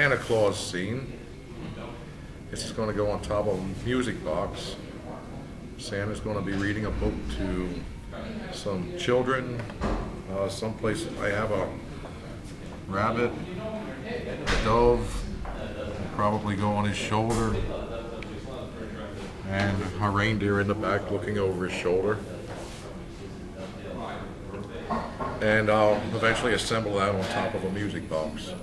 Santa Claus scene. This is going to go on top of a music box. Santa's going to be reading a book to some children. Someplace I have a rabbit, a dove, probably go on his shoulder, and a reindeer in the back looking over his shoulder. And I'll eventually assemble that on top of a music box.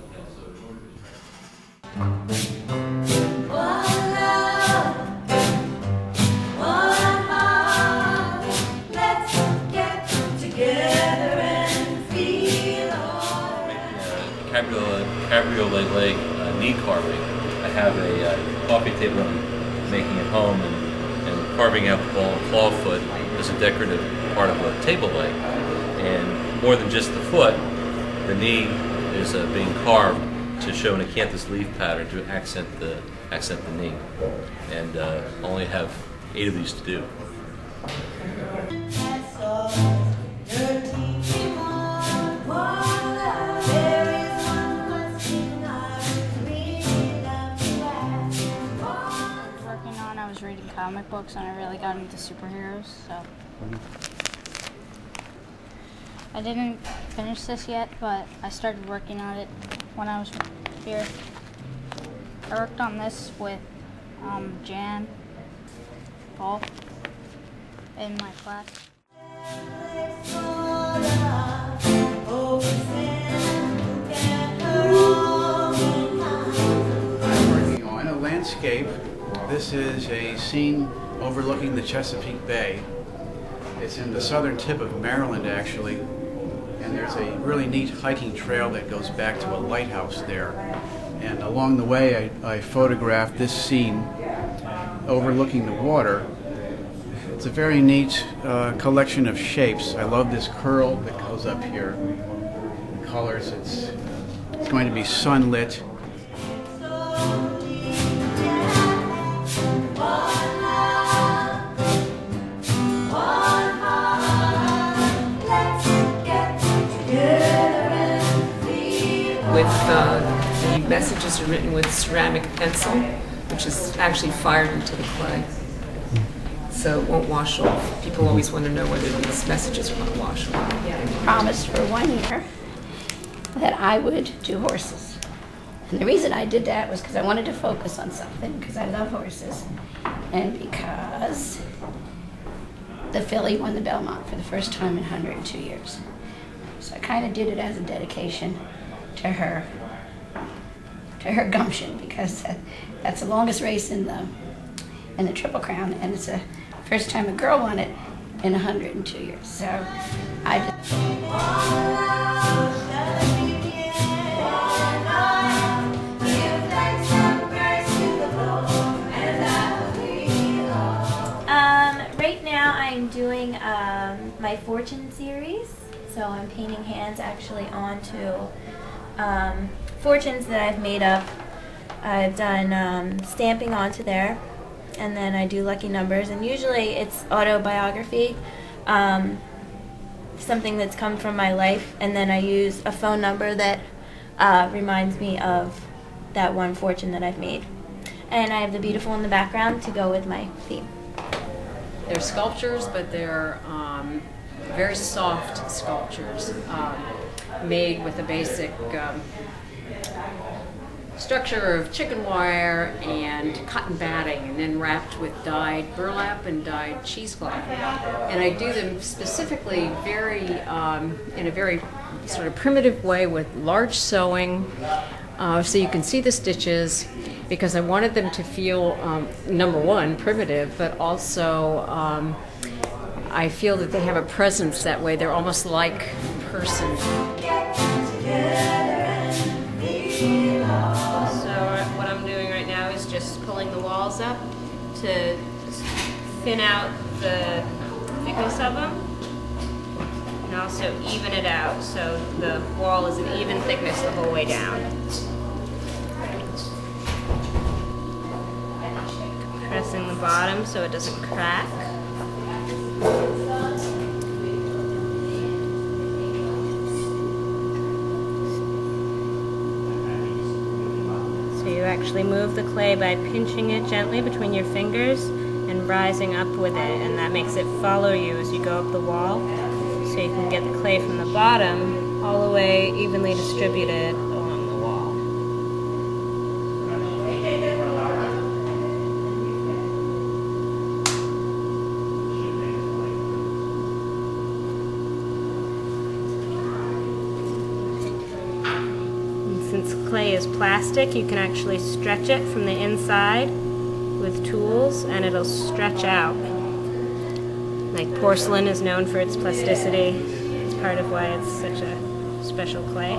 Cabriolet leg knee carving. I have a coffee table I'm making at home, and carving out the ball and claw foot is a decorative part of a table leg. And more than just the foot, the knee is being carved to show an acanthus leaf pattern to accent the knee. And I only have 8 of these to do. I was reading comic books and I really got into superheroes, so I didn't finish this yet, but I started working on it when I was here. I worked on this with Jan, Paul, in my class. I'm working on a landscape. This is a scene overlooking the Chesapeake Bay. It's in the southern tip of Maryland, actually, and there's a really neat hiking trail that goes back to a lighthouse there. And along the way, I photographed this scene overlooking the water. It's a very neat collection of shapes. I love this curl that goes up here. The colors, it's going to be sunlit. The messages are written with ceramic pencil, which is actually fired into the clay, so it won't wash off. People always want to know whether these messages are going to wash off. I promised for 1 year that I would do horses. And the reason I did that was because I wanted to focus on something, because I love horses, and because the filly won the Belmont for the first time in 102 years. So I kind of did it as a dedication to her gumption, because that's the longest race in the Triple Crown, and it's the first time a girl won it in 102 years. So I just... Right now I'm doing my fortune series, so I'm painting hands actually onto fortunes that I've made up. I've done stamping onto there, and then I do lucky numbers, and usually it's autobiography, something that's come from my life, and then I use a phone number that reminds me of that one fortune that I've made. And I have the beautiful in the background to go with my theme. They're sculptures, but they're very soft sculptures, made with a basic structure of chicken wire and cotton batting, and then wrapped with dyed burlap and dyed cheesecloth. And I do them specifically in a very sort of primitive way with large sewing, so you can see the stitches, because I wanted them to feel, number one, primitive, but also I feel that they have a presence that way. They're almost like a person. So what I'm doing right now is just pulling the walls up to thin out the thickness of them, and also even it out so the wall is an even thickness the whole way down. Pressing the bottom so it doesn't crack. So you actually move the clay by pinching it gently between your fingers and rising up with it, and that makes it follow you as you go up the wall. So you can get the clay from the bottom all the way evenly distributed along the wall. And since clay is plastic, you can actually stretch it from the inside with tools and it'll stretch out. Like porcelain is known for its plasticity. It's part of why it's such a special clay.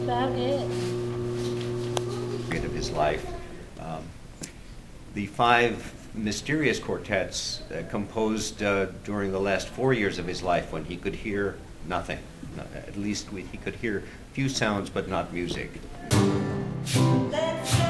About it. Of his life. The 5 mysterious quartets composed during the last 4 years of his life when he could hear nothing. At least he could hear few sounds but not music. Let's